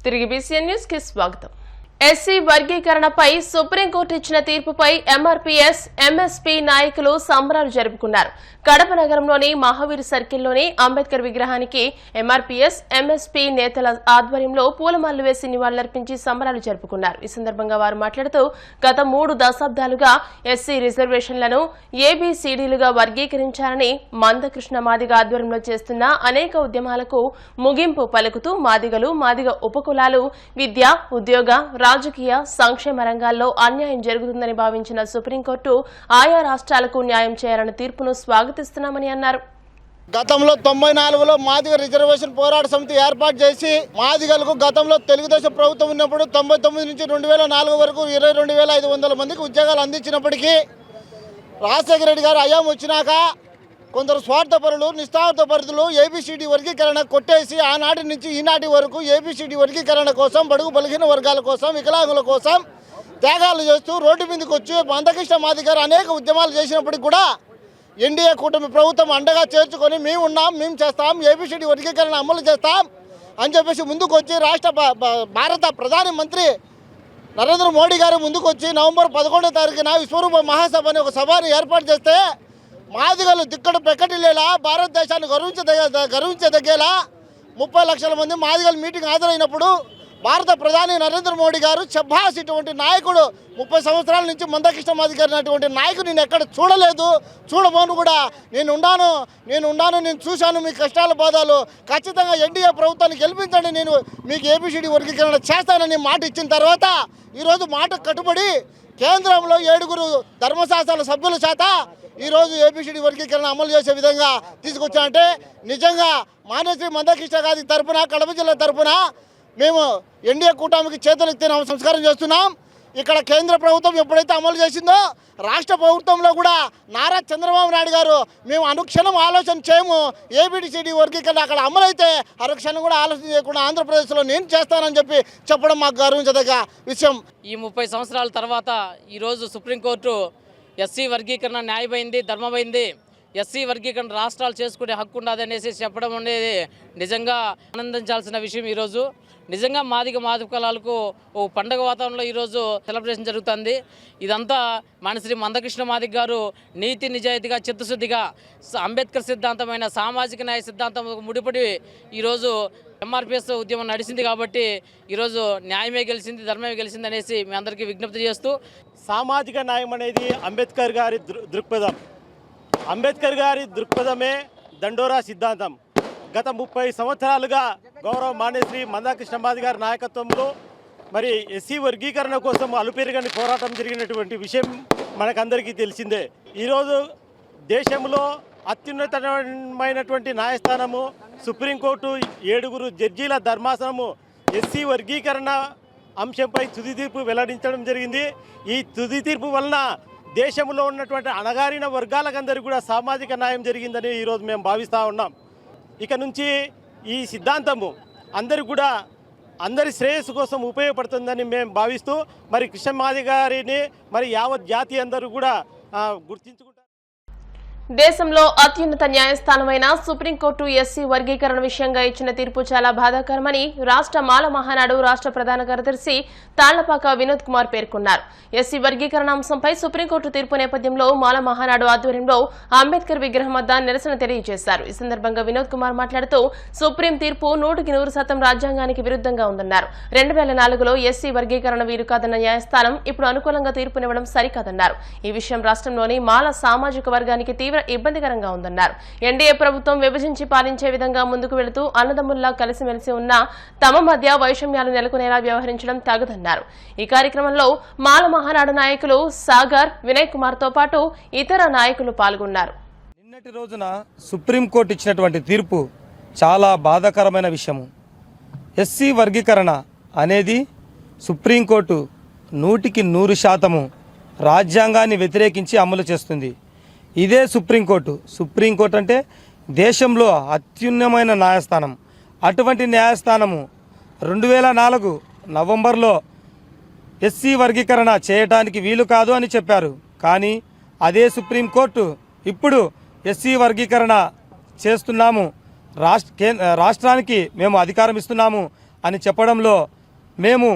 తిరిగి BCN news కి స్వాగతం. ఎస్సీ వర్గీకరణపై సుప్రీంకోర్టు ఇచ్చిన తీర్పుపై ఎంఆర్పీఎస్, ఎంఎస్పీ నాయకులు సంబరాలు జరుపుకున్నారు. కడప నగరంలోని మహావీర్ సర్కిల్లోని అంబేద్కర్ విగ్రహానికి ఎంఆర్పీఎస్, ఎంఎస్పీ నేతల ఆధ్వర్యంలో పూలమాలలు వేసి నివాళులర్పించి సంబరాలు జరుపుకున్నారు. ఈ సందర్భంగా వారు మాట్లాడుతూ గత 3 దశాబ్దాలుగా ఎస్సీ రిజర్వేషన్లను ఏబీసీడీలుగా వర్గీకరించారని, మందకృష్ణ మాదిగ ఆధ్వర్యంలో చేస్తున్న అనేక ఉద్యమాలకు ముగింపు పలుకుతూ మాదిగలు, మాదిగ ఉపకులాలు విద్య, ఉద్యోగ, రాజకీయ, సంక్షేమ రంగాల్లో అన్యాయం జరుగుతుందని భావించిన సుప్రీంకోర్టు ఆయా రాష్ట్రాలకు న్యాయం చేయాలన్న తీర్పును స్వాగతిస్తున్నామని అన్నారు. గతంలో 94లో మాదిగ రిజర్వేషన్ పోరాట సమితి ఏర్పాటు చేసి మాదిగలకు గతంలో తెలుగుదేశం ప్రభుత్వం ఉన్నప్పుడు 99 నుంచి 2004 వరకు 22,500 మందికి ఉద్యోగాలు అందించినప్పటికీ రాజశేఖర రెడ్డి గారు అయాం వచ్చినాక కొందరు స్వార్థపరులు, నిస్వార్థపరులు ఏబీసీడీ వర్గీకరణ కొట్టేసి ఆనాటి నుంచి ఈనాటి వరకు ఏబీసీడీ వర్గీకరణ కోసం, బడుగు బలహీన వర్గాల కోసం, వికలాంగుల కోసం త్యాగాలు చేస్తూ రోడ్డు మీదకి వచ్చి మందకృష్ణ మాదిగ గారు అనేక ఉద్యమాలు చేసినప్పటికీ కూడా ఎన్డీఏ కూటమి ప్రభుత్వం అండగా చేర్చుకొని మేము ఉన్నాం, మేము చేస్తాం, ఏబీసీడీ వర్గీకరణ అమలు చేస్తాం అని చెప్పేసి ముందుకు వచ్చి భారత ప్రధాని మంత్రి నరేంద్ర మోడీ గారు ముందుకు వచ్చి నవంబర్ 11వ తారీఖున విశ్వరూప మహాసభ అని ఒక సభను ఏర్పాటు చేస్తే మాదిగలు దిక్కడు పెక్కటిల్లేలా, భారతదేశాన్ని గర్వించదగ్గేలా 30 లక్షల మంది మాదిగలు మీటింగ్ హాజరైనప్పుడు భారత ప్రధాని నరేంద్ర మోడీ గారు శభాస్, ఇటువంటి నాయకుడు 30 సంవత్సరాల నుంచి మందకృష్ణ మాదిగ గారు అటువంటి నాయకుడు నేను ఎక్కడ చూడలేదు, చూడబోను కూడా, నేను చూశాను మీ కష్టాల బాధలు, ఖచ్చితంగా ఎన్డీఏ ప్రభుత్వాన్ని గెలిపించండి, నేను మీకు ఏబీసీడీ వర్గీకరణ చేస్తానని మాట ఇచ్చిన తర్వాత ఈరోజు మాట కట్టుబడి కేంద్రంలో 7 ధర్మశాస్త్రాల సభ్యుల చేత ఈరోజు ఏబీసీడీ వర్గీకరణ అమలు చేసే విధంగా తీసుకొచ్చామంటే నిజంగా మాన్యశ్రీ మందకృష్ణ గారి తరఫున, కడప జిల్లా తరఫున మేము ఎన్డీఏ కూటమికి చేతులెత్తి సంస్కారం చేస్తున్నాం. ఇక్కడ కేంద్ర ప్రభుత్వం ఎప్పుడైతే అమలు చేసిందో రాష్ట్ర ప్రభుత్వంలో కూడా నారా చంద్రబాబు నాయుడు గారు మేము అనుక్షణం ఆలోచన చేయము, ఏబీసీడీ వర్గీకరణ అక్కడ అమలైతే అనుక్షణం కూడా ఆలోచన చేయకుండా ఆంధ్రప్రదేశ్లో నేను చేస్తానని చెప్పడం మాకు గర్వించదగ్గ విషయం. ఈ 30 సంవత్సరాల తర్వాత ఈరోజు సుప్రీంకోర్టు ఎస్సీ వర్గీకరణ న్యాయమైంది, ధర్మమైంది, ఎస్సీ వర్గీకరణ రాష్ట్రాలు చేసుకునే హక్కు ఉండదనేసి చెప్పడం అనేది నిజంగా ఆనందించాల్సిన విషయం. ఈరోజు నిజంగా మాదిగ కులాలకు ఓ పండగ వాతావరణంలో ఈరోజు సెలబ్రేషన్ జరుగుతుంది. ఇదంతా మాన్యశ్రీ మందకృష్ణ మాదిగ గారు నీతి నిజాయితీగా, చిత్తశుద్ధిగా అంబేద్కర్ సిద్ధాంతమైన సామాజిక న్యాయ సిద్ధాంతం ముడిపడి ఈరోజు ఎంఆర్పీఎస్ ఉద్యమం నడిచింది కాబట్టి ఈరోజు న్యాయమే గెలిచింది, ధర్మమే గెలిచింది అనేసి మీ అందరికీ విజ్ఞప్తి చేస్తూ, సామాజిక న్యాయం అనేది అంబేద్కర్ గారి దృక్పథం. అంబేద్కర్ గారి దృక్పథమే దండోరా సిద్ధాంతం. గత 30 సంవత్సరాలుగా గౌరవ మాన్యశ్రీ మందకృష్ణ మాదిగ గారి నాయకత్వంలో మరి ఎస్సీ వర్గీకరణ కోసం అలుపెరగని పోరాటం జరిగినటువంటి విషయం మనకందరికీ తెలిసిందే. ఈరోజు దేశంలో అత్యున్నతమైనటువంటి న్యాయస్థానము సుప్రీంకోర్టు 7 జడ్జీల ధర్మాసనము ఎస్సీ వర్గీకరణ అంశంపై తుది తీర్పు వెల్లడించడం జరిగింది. ఈ తుది తీర్పు వలన దేశంలో ఉన్నటువంటి అణగారిన వర్గాలకందరికీ కూడా సామాజిక న్యాయం జరిగిందని ఈరోజు మేము భావిస్తూ ఉన్నాం. ఇక నుంచి ఈ సిద్ధాంతము అందరి శ్రేయస్సు కోసం ఉపయోగపడుతుందని మేము భావిస్తూ మరి కృష్ణ మాదిగ గారిని మరి యావత్ జాతి అందరూ కూడా గుర్తించుకుంటారు. దేశంలో అత్యున్నత న్యాయస్థానమైన సుప్రీంకోర్టు ఎస్సీ వర్గీకరణ విషయంగా ఇచ్చిన తీర్పు చాలా బాధాకరమని రాష్ట్ర మాల మహానాడు రాష్ట్ర ప్రధాన కార్యదర్శి తాళ్లపాక వినోద్ కుమార్ పేర్కొన్నారు. ఎస్సీ వర్గీకరణ అంశంపై సుప్రీంకోర్టు తీర్పు నేపథ్యంలో మాల మహానాడు ఆధ్వర్యంలో అంబేద్కర్ విగ్రహం వద్ద నిరసన తెలియజేశారు. ఈ సందర్భంగా వినోద్ కుమార్ మాట్లాడుతూ సుప్రీం తీర్పు 100% రాజ్యాంగానికి విరుద్ధంగా ఉందన్నారు. 2004లో ఎస్సీ వర్గీకరణ వీలు కాదన్న న్యాయస్థానం ఇప్పుడు అనుకూలంగా తీర్పునివ్వడం సరికాదన్నారు. ఈ విషయం రాష్ట్రంలోని మాల సామాజిక వర్గానికి తీవ్ర ఇబ్బందికరంగా ఉందన్నారు. ఎన్డీఏ ప్రభుత్వం విభజించి పాలించే విధంగా ముందుకు వెళుతూ అన్నదమ్ముల్లా కలిసిమెలిసి ఉన్న తమ మధ్య వైషమ్యాలు నెలకొనేలా వ్యవహరించడం తగదన్నారు. ఈ కార్యక్రమంలో మాల మహానాడు నాయకులు సాగర్, వినయ్ కుమార్ తో పాటు ఇతర నాయకులు పాల్గొన్నారు. నిన్నటి రోజున సుప్రీంకోర్టు ఇచ్చినటువంటి తీర్పు చాలా బాధాకరమైన విషయము. ఎస్సీ వర్గీకరణ అనేది సుప్రీంకోర్టు 100% రాజ్యాంగాన్ని వ్యతిరేకించి అమలు చేస్తుంది. ఇదే సుప్రీంకోర్టు అంటే దేశంలో అత్యున్నతమైన న్యాయస్థానం. అటువంటి న్యాయస్థానము 2004 నవంబర్లో ఎస్సీ వర్గీకరణ చేయటానికి వీలు కాదు అని చెప్పారు. కానీ అదే సుప్రీంకోర్టు ఇప్పుడు ఎస్సీ వర్గీకరణ చేస్తున్నాము, రాష్ట్రానికి మేము అధికారం ఇస్తున్నాము అని చెప్పడంలో మేము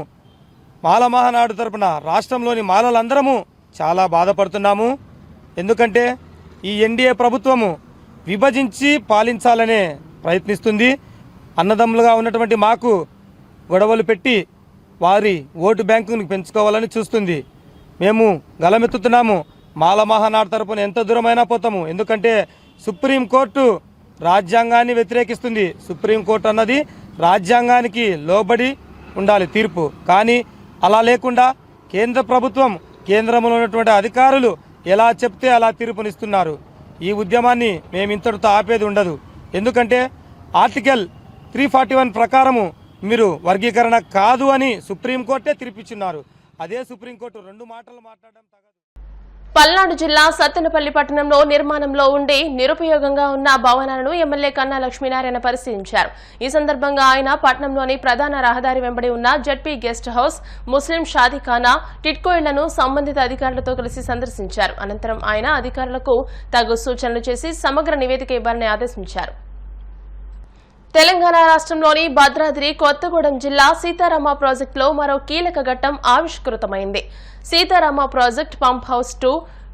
మాల మహానాడు తరపున రాష్ట్రంలోని మాలలందరము చాలా బాధపడుతున్నాము. ఎందుకంటే ఈ ఎన్డీఏ ప్రభుత్వము విభజించి పాలించాలనే ప్రయత్నిస్తుంది. అన్నదమ్ములుగా ఉన్నటువంటి మాకు గొడవలు పెట్టి వారి ఓటు బ్యాంకును పెంచుకోవాలని చూస్తుంది. మేము గలమెత్తుతున్నాము. మాల మహానాడు తరపున ఎంత దూరమైనా పోతాము. ఎందుకంటే సుప్రీంకోర్టు రాజ్యాంగాన్ని వ్యతిరేకిస్తుంది. సుప్రీంకోర్టు అన్నది రాజ్యాంగానికి లోబడి ఉండాలి తీర్పు. కానీ అలా లేకుండా కేంద్ర ప్రభుత్వం, కేంద్రంలో ఉన్నటువంటి అధికారులు ఎలా చెప్తే అలా తీర్పునిస్తున్నారు. ఈ ఉద్యమాన్ని మేము ఇంతటితో ఆపేది ఉండదు. ఎందుకంటే ఆర్టికల్ 341 ప్రకారము మీరు వర్గీకరణ కాదు అని సుప్రీంకోర్టే తీర్పిచ్చున్నారు. అదే సుప్రీంకోర్టు 2 మాటలు మాట్లాడడం తగదు. పల్నాడు జిల్లా సత్తెనపల్లి పట్టణంలో నిర్మాణంలో ఉండి నిరుపయోగంగా ఉన్న భవనాలను ఎమ్మెల్యే కన్నా లక్ష్మీనారాయణ పరిశీలించారు. ఈ సందర్భంగా ఆయన పట్టణంలోని ప్రధాన రహదారి వెంబడి ఉన్న జడ్పీ గెస్ట్ హౌస్, ముస్లిం షాదీఖానా, టిట్కో ఇళ్లను సంబంధిత అధికారులతో కలిసి సందర్శించారు. అనంతరం ఆయన అధికారులకు తగు సూచనలు చేసి సమగ్ర నివేదిక ఇవ్వాలని ఆదేశించారు. తెలంగాణ రాష్ట్రంలోని భద్రాద్రి కొత్తగూడెం జిల్లా సీతారామ ప్రాజెక్టులో మరో కీలక ఘట్టం ఆవిష్కృతమైంది. Sitarama project pump house 2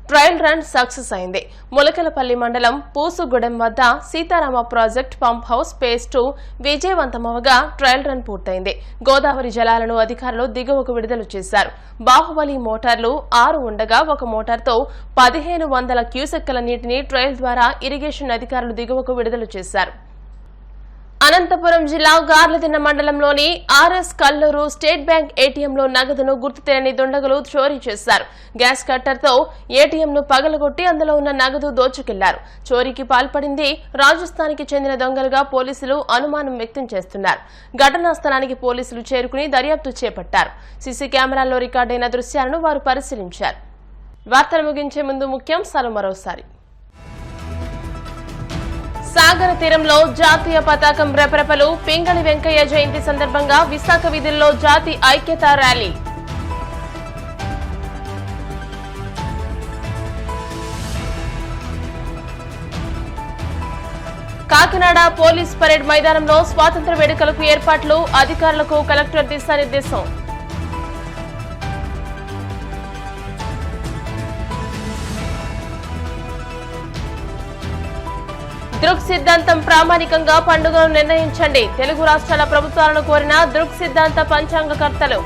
trial run success అయింది. ములకలపల్లి మండలం పూసుగూడెం వద్ద Sitarama project pump house phase 2 విజయవంతమవగా ట్రయల్ రన్ పూర్తయింది. గోదావరి జలాలను అధికారులు దిగువకు విడుదల చేశారు. బాహుబలి మోటార్లు 6 ఉండగా ఒక మోటార్తో 1500 క్యూసెక్కుల నీటిని ట్రయల్ ద్వారా ఇరిగేషన్ అధికారులు దిగువకు విడుదల చేశారు. అనంతపురం జిల్లా గార్లదిన్న మండలంలోని ఆర్ఎస్ కల్లూరు స్టేట్ బ్యాంక్ ఏటీఎంలో నగదును గుర్తు తెలియని దుండగులు చోరీ చేశారు. గ్యాస్ కట్టర్తో ఏటీఎంను పగలగొట్టి అందులో ఉన్న నగదు దోచుకెళ్లారు. చోరీకి పాల్పడింది రాజస్థాన్కి చెందిన దొంగలుగా పోలీసులు అనుమానం వ్యక్తం చేస్తున్నారు. ఘటనా స్థలానికి పోలీసులు చేరుకుని దర్యాప్తు చేపట్టారు. సీసీ కెమెరాల్లో రికార్డైన దృశ్యాలను వారు పరిశీలించారు. వార్తలు ముగించే ముందు ముఖ్యాంశాలు మరోసారి. సాగర తీరంలో జాతీయ పతాకం రెపరెపలు. పింగళి వెంకయ్య జయంతి సందర్భంగా విశాఖ వీధుల్లో జాతి ఐక్యతా ర్యాలీ. కాకినాడ పోలీస్ పరేడ్ మైదానంలో స్వాతంత్ర్య వేడుకలకు ఏర్పాట్లు. అధికారులకు కలెక్టర్ దిశానిర్దేశం. దృక్ సిద్ధాంతం ప్రామాణికంగా పండుగను నిర్ణయించండి. తెలుగు రాష్ట్రాల ప్రభుత్వాలను కోరిన దృక్ సిద్ధాంత పంచాంగకర్తలు.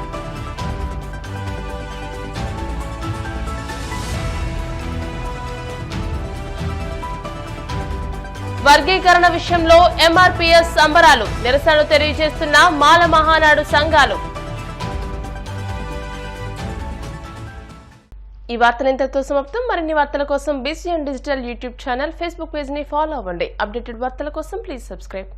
వర్గీకరణ విషయంలో ఎంఆర్పీఎస్ సంబరాలు. నిరసనలు తెలియజేస్తున్న మాల మహానాడు సంఘాలు. ఈ వార్తలు ఇంతటితో సమాప్తం. మరిన్ని వార్తల కోసం BCN digital YouTube channel, Facebook page ని ఫాలో అవ్వండి. అప్డేటెడ్ వార్తల కోసం ప్లీజ్ సబ్స్క్రైబ్.